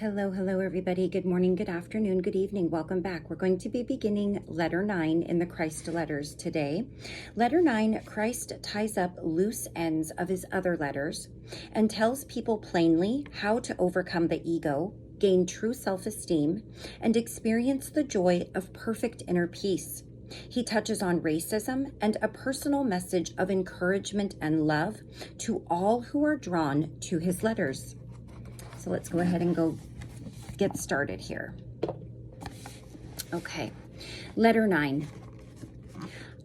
Hello, everybody. Good morning, good afternoon, good evening. Welcome back. We're going to be beginning letter 9 in the Christ letters today. Letter 9, Christ ties up loose ends of his other letters and tells people plainly how to overcome the ego, gain true self-esteem, and experience the joy of perfect inner peace. He touches on racism and a personal message of encouragement and love to all who are drawn to his letters. So let's go ahead and get started here. Okay, letter 9.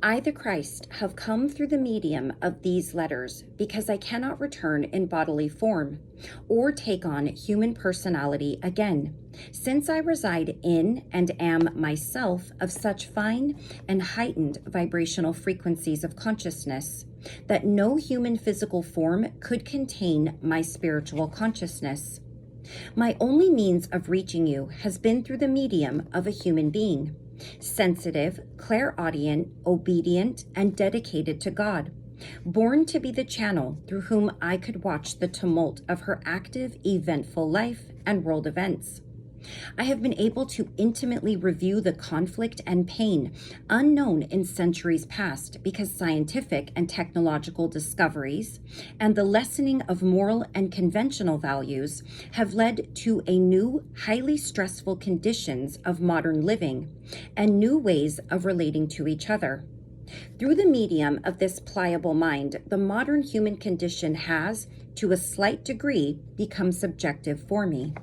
I, the Christ, have come through the medium of these letters because I cannot return in bodily form or take on human personality again, since I reside in and am myself of such fine and heightened vibrational frequencies of consciousness that no human physical form could contain my spiritual consciousness. My only means of reaching you has been through the medium of a human being, sensitive, clairaudient, obedient, and dedicated to God, born to be the channel through whom I could watch the tumult of her active, eventful life and world events. I have been able to intimately review the conflict and pain unknown in centuries past because scientific and technological discoveries and the lessening of moral and conventional values have led to a new, highly stressful conditions of modern living and new ways of relating to each other. Through the medium of this pliable mind, the modern human condition has, to a slight degree, become subjective for me.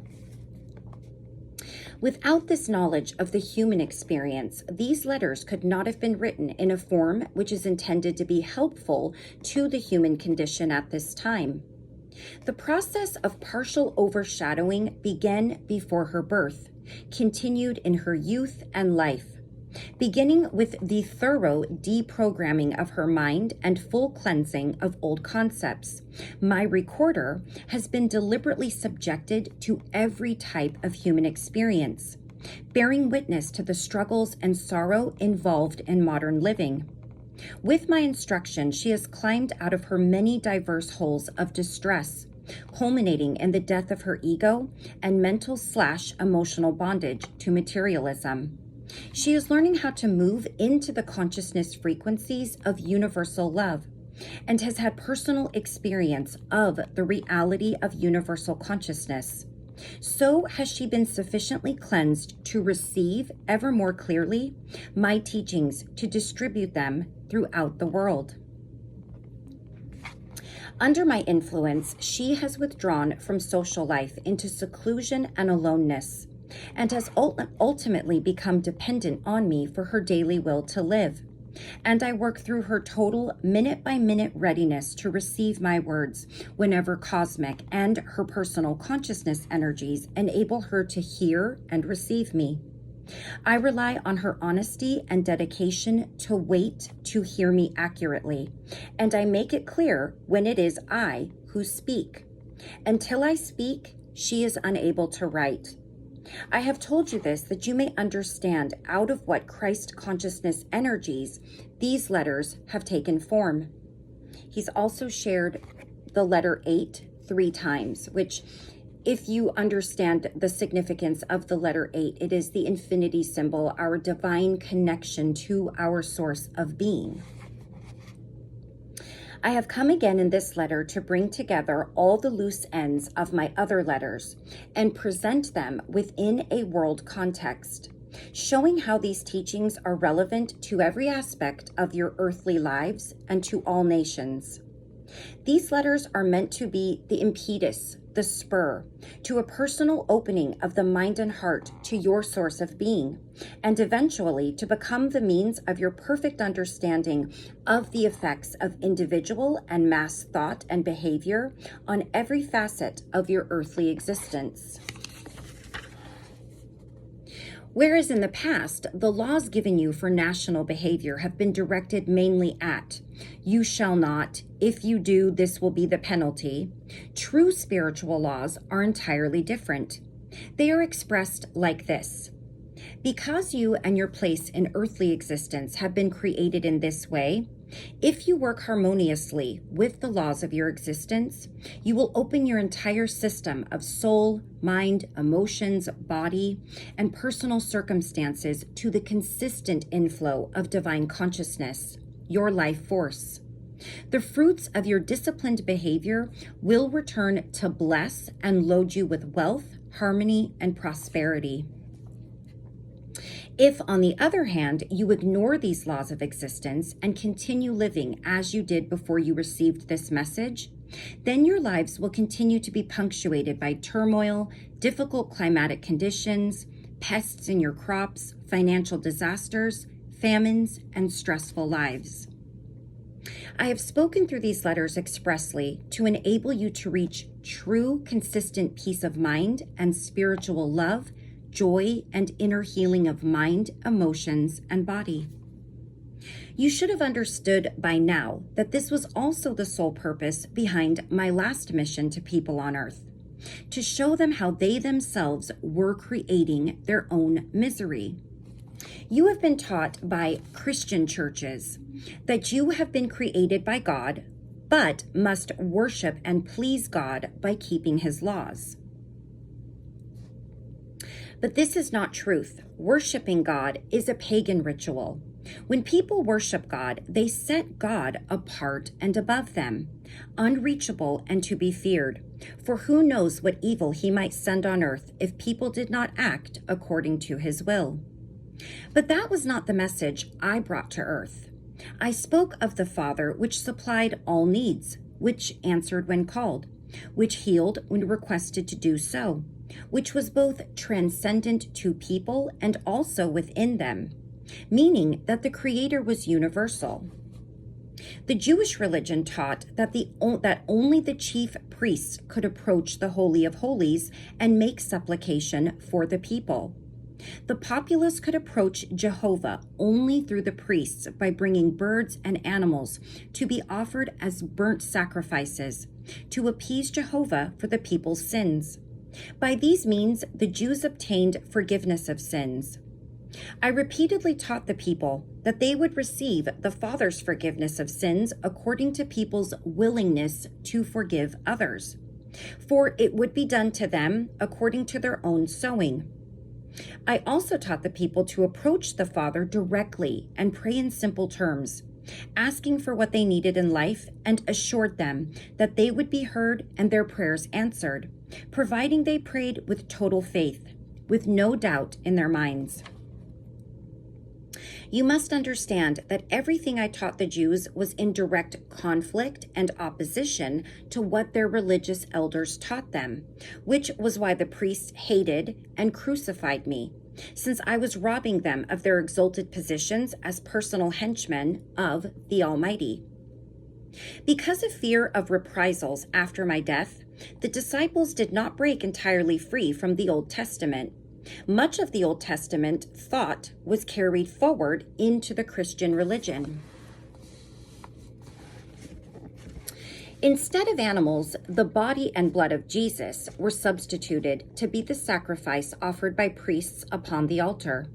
Without this knowledge of the human experience, these letters could not have been written in a form which is intended to be helpful to the human condition at this time. The process of partial overshadowing began before her birth, continued in her youth and life, beginning with the thorough deprogramming of her mind and full cleansing of old concepts. My recorder has been deliberately subjected to every type of human experience, bearing witness to the struggles and sorrow involved in modern living. With my instruction, she has climbed out of her many diverse holes of distress, culminating in the death of her ego and mental/emotional bondage to materialism. She is learning how to move into the consciousness frequencies of universal love and has had personal experience of the reality of universal consciousness. So has she been sufficiently cleansed to receive ever more clearly my teachings to distribute them throughout the world. Under my influence, she has withdrawn from social life into seclusion and aloneness, and has ultimately become dependent on me for her daily will to live. And I work through her total minute-by-minute readiness to receive my words whenever cosmic and her personal consciousness energies enable her to hear and receive me. I rely on her honesty and dedication to wait to hear me accurately, and I make it clear when it is I who speak. Until I speak, she is unable to write. I have told you this that you may understand out of what Christ consciousness energies these letters have taken form. He's also shared the letter 8 3 times, which, if you understand the significance of the letter 8, it is the infinity symbol, our divine connection to our source of being. I have come again in this letter to bring together all the loose ends of my other letters and present them within a world context, showing how these teachings are relevant to every aspect of your earthly lives and to all nations. These letters are meant to be the impetus, the spur, to a personal opening of the mind and heart to your source of being, and eventually to become the means of your perfect understanding of the effects of individual and mass thought and behavior on every facet of your earthly existence. Whereas in the past, the laws given you for national behavior have been directed mainly at, you shall not, if you do, this will be the penalty. True spiritual laws are entirely different. They are expressed like this. Because you and your place in earthly existence have been created in this way, If you work harmoniously with the laws of your existence, you will open your entire system of soul, mind, emotions, body, and personal circumstances to the consistent inflow of divine consciousness, your life force. The fruits of your disciplined behavior will return to bless and load you with wealth, harmony, and prosperity. If, on the other hand, you ignore these laws of existence and continue living as you did before you received this message, then your lives will continue to be punctuated by turmoil, difficult climatic conditions, pests in your crops, financial disasters, famines, and stressful lives. I have spoken through these letters expressly to enable you to reach true, consistent peace of mind and spiritual love, joy, and inner healing of mind, emotions, and body. You should have understood by now that this was also the sole purpose behind my last mission to people on earth, to show them how they themselves were creating their own misery. You have been taught by Christian churches that you have been created by God, but must worship and please God by keeping his laws. But this is not truth. Worshiping God is a pagan ritual. When people worship God, they set God apart and above them, unreachable and to be feared. For who knows what evil he might send on earth if people did not act according to his will. But that was not the message I brought to earth. I spoke of the Father which supplied all needs, which answered when called, which healed when requested to do so, which was both transcendent to people and also within them, meaning that the Creator was universal. The Jewish religion taught that only the chief priests could approach the Holy of Holies and make supplication for the people. The populace could approach Jehovah only through the priests by bringing birds and animals to be offered as burnt sacrifices to appease Jehovah for the people's sins. By these means, the Jews obtained forgiveness of sins. I repeatedly taught the people that they would receive the Father's forgiveness of sins according to people's willingness to forgive others, for it would be done to them according to their own sowing. I also taught the people to approach the Father directly and pray in simple terms, asking for what they needed in life, and assured them that they would be heard and their prayers answered, providing they prayed with total faith, with no doubt in their minds. You must understand that everything I taught the Jews was in direct conflict and opposition to what their religious elders taught them, which was why the priests hated and crucified me, since I was robbing them of their exalted positions as personal henchmen of the Almighty. Because of fear of reprisals after my death, the disciples did not break entirely free from the Old Testament. Much of the Old Testament thought was carried forward into the Christian religion. Instead of animals, the body and blood of Jesus were substituted to be the sacrifice offered by priests upon the altar.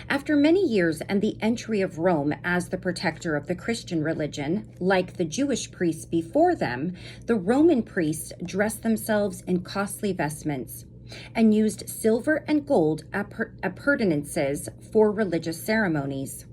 After many years and the entry of Rome as the protector of the Christian religion, like the Jewish priests before them, the Roman priests dressed themselves in costly vestments and used silver and gold appurtenances for religious ceremonies.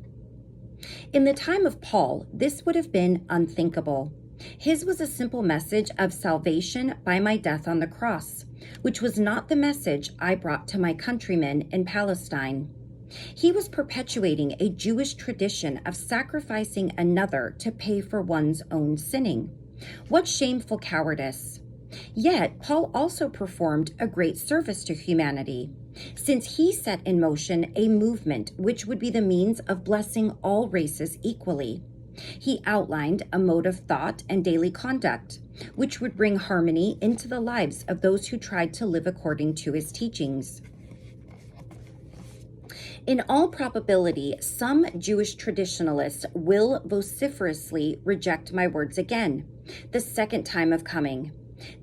In the time of Paul, this would have been unthinkable. His was a simple message of salvation by my death on the cross, which was not the message I brought to my countrymen in Palestine. He was perpetuating a Jewish tradition of sacrificing another to pay for one's own sinning. What shameful cowardice! Yet, Paul also performed a great service to humanity, since he set in motion a movement which would be the means of blessing all races equally. He outlined a mode of thought and daily conduct, which would bring harmony into the lives of those who tried to live according to his teachings. In all probability, some Jewish traditionalists will vociferously reject my words again, the second time of coming.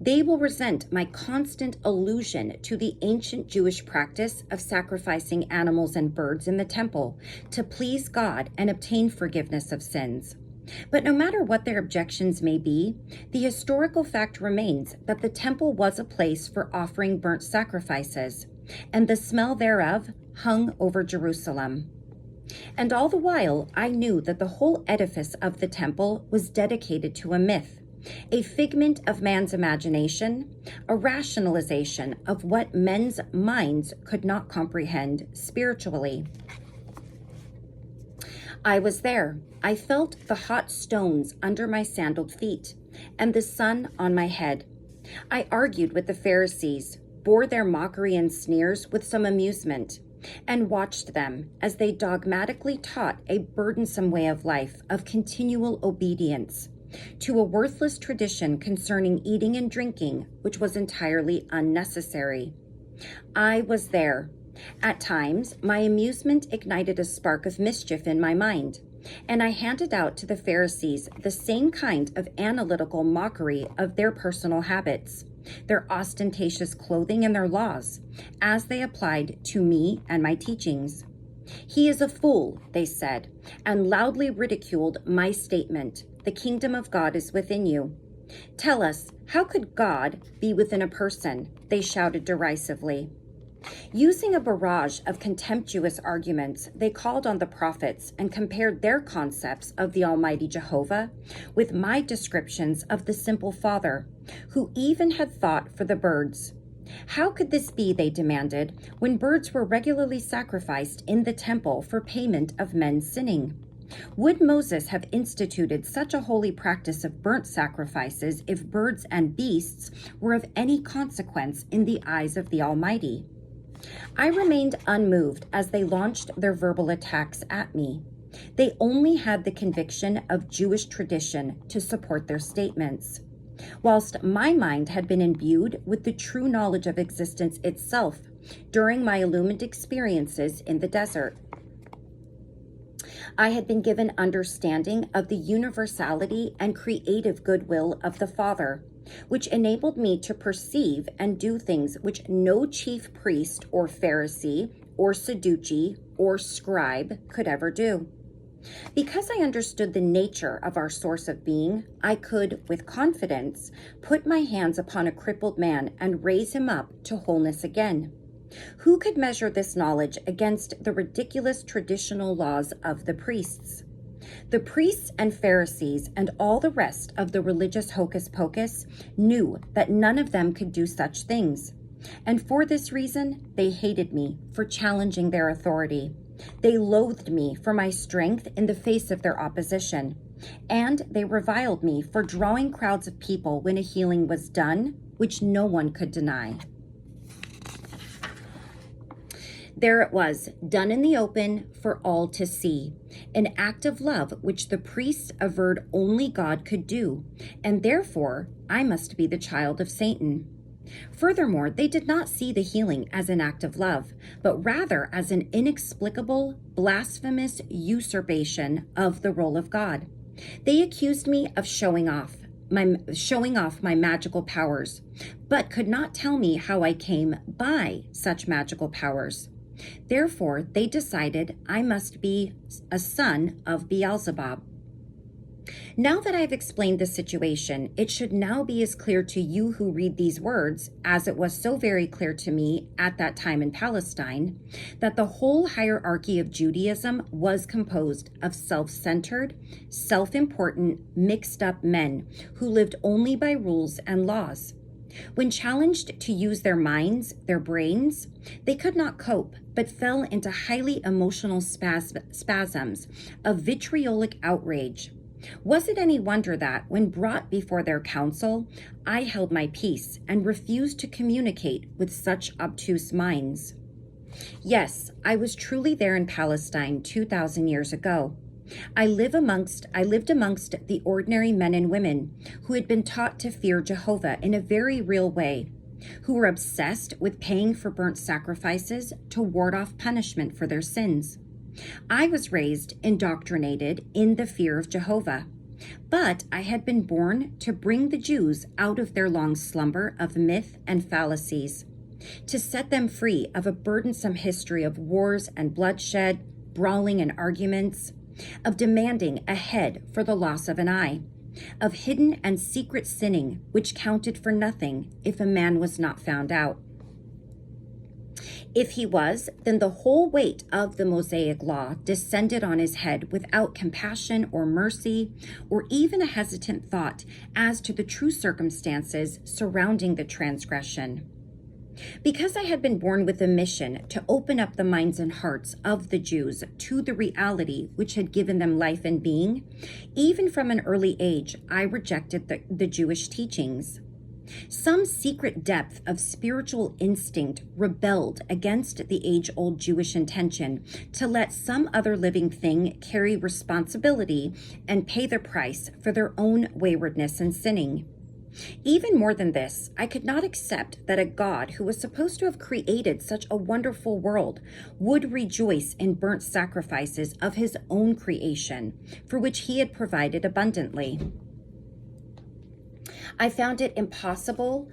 They will resent my constant allusion to the ancient Jewish practice of sacrificing animals and birds in the temple to please God and obtain forgiveness of sins. But no matter what their objections may be, the historical fact remains that the temple was a place for offering burnt sacrifices, and the smell thereof hung over Jerusalem. And all the while, I knew that the whole edifice of the temple was dedicated to a myth, a figment of man's imagination, a rationalization of what men's minds could not comprehend spiritually. I was there. I felt the hot stones under my sandaled feet and the sun on my head. I argued with the Pharisees, bore their mockery and sneers with some amusement, and watched them as they dogmatically taught a burdensome way of life of continual obedience to a worthless tradition concerning eating and drinking, which was entirely unnecessary. I was there. At times, my amusement ignited a spark of mischief in my mind, and I handed out to the Pharisees the same kind of analytical mockery of their personal habits, their ostentatious clothing, and their laws, as they applied to me and my teachings. He is a fool, they said, and loudly ridiculed my statement, "The kingdom of God is within you." "Tell us, how could God be within a person?" they shouted derisively. Using a barrage of contemptuous arguments, they called on the prophets and compared their concepts of the Almighty Jehovah with my descriptions of the simple Father, who even had thought for the birds. How could this be, they demanded, when birds were regularly sacrificed in the temple for payment of men's sinning? Would Moses have instituted such a holy practice of burnt sacrifices if birds and beasts were of any consequence in the eyes of the Almighty? I remained unmoved as they launched their verbal attacks at me. They only had the conviction of Jewish tradition to support their statements, whilst my mind had been imbued with the true knowledge of existence itself during my illumined experiences in the desert. I had been given understanding of the universality and creative goodwill of the Father, which enabled me to perceive and do things which no chief priest or Pharisee or Sadducee or scribe could ever do. Because I understood the nature of our source of being, I could, with confidence, put my hands upon a crippled man and raise him up to wholeness again. Who could measure this knowledge against the ridiculous traditional laws of the priests? The priests and Pharisees and all the rest of the religious hocus pocus knew that none of them could do such things, and for this reason they hated me for challenging their authority. They loathed me for my strength in the face of their opposition, and they reviled me for drawing crowds of people when a healing was done, which no one could deny. There it was, done in the open for all to see, an act of love which the priests averred only God could do, and therefore I must be the child of Satan. Furthermore, they did not see the healing as an act of love, but rather as an inexplicable, blasphemous usurpation of the role of God. They accused me of showing off my magical powers, but could not tell me how I came by such magical powers. Therefore, they decided I must be a son of Beelzebub. Now that I've explained the situation, it should now be as clear to you who read these words, as it was so very clear to me at that time in Palestine, that the whole hierarchy of Judaism was composed of self-centered, self-important, mixed-up men who lived only by rules and laws. When challenged to use their minds, their brains, they could not cope, but fell into highly emotional spasms of vitriolic outrage. Was it any wonder that, when brought before their council, I held my peace and refused to communicate with such obtuse minds? Yes, I was truly there in Palestine 2,000 years ago. I lived amongst the ordinary men and women who had been taught to fear Jehovah in a very real way, who were obsessed with paying for burnt sacrifices to ward off punishment for their sins. I was raised, indoctrinated in the fear of Jehovah, but I had been born to bring the Jews out of their long slumber of myth and fallacies, to set them free of a burdensome history of wars and bloodshed, brawling and arguments, of demanding a head for the loss of an eye, of hidden and secret sinning, which counted for nothing if a man was not found out. If he was, then the whole weight of the Mosaic law descended on his head without compassion or mercy, or even a hesitant thought as to the true circumstances surrounding the transgression. Because I had been born with a mission to open up the minds and hearts of the Jews to the reality which had given them life and being, even from an early age, I rejected the Jewish teachings. Some secret depth of spiritual instinct rebelled against the age-old Jewish intention to let some other living thing carry responsibility and pay the price for their own waywardness and sinning. Even more than this, I could not accept that a God who was supposed to have created such a wonderful world would rejoice in burnt sacrifices of his own creation, for which he had provided abundantly. I found it impossible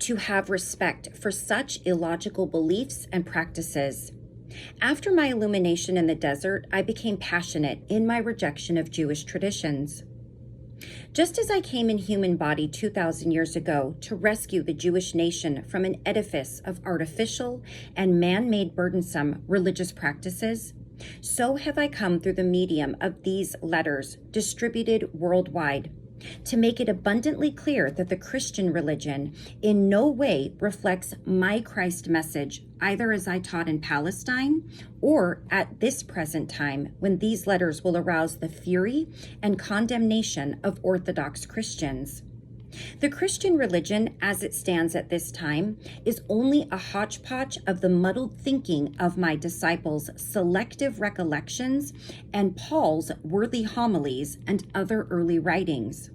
to have respect for such illogical beliefs and practices. After my illumination in the desert, I became passionate in my rejection of Jewish traditions. Just as I came in human body 2,000 years ago to rescue the Jewish nation from an edifice of artificial and man-made burdensome religious practices, so have I come through the medium of these letters distributed worldwide to make it abundantly clear that the Christian religion in no way reflects my Christ message, either as I taught in Palestine or at this present time when these letters will arouse the fury and condemnation of Orthodox Christians. The Christian religion, as it stands at this time, is only a hodgepodge of the muddled thinking of my disciples' selective recollections and Paul's worthy homilies and other early writings.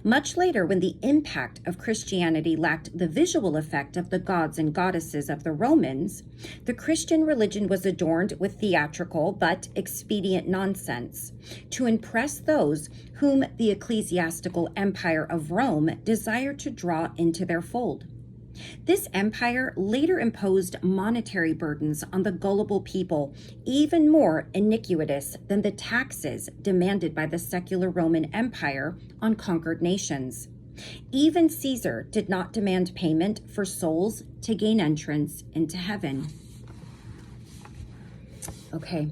Much later, when the impact of Christianity lacked the visual effect of the gods and goddesses of the Romans, the Christian religion was adorned with theatrical but expedient nonsense to impress those whom the ecclesiastical empire of Rome desired to draw into their fold. This empire later imposed monetary burdens on the gullible people, even more iniquitous than the taxes demanded by the secular Roman Empire on conquered nations. Even Caesar did not demand payment for souls to gain entrance into heaven. Okay,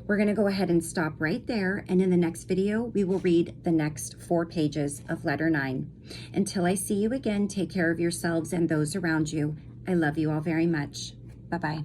we're going to go ahead and stop right there, and in the next video, we will read the next 4 pages of Letter 9. Until I see you again, take care of yourselves and those around you. I love you all very much. Bye-bye.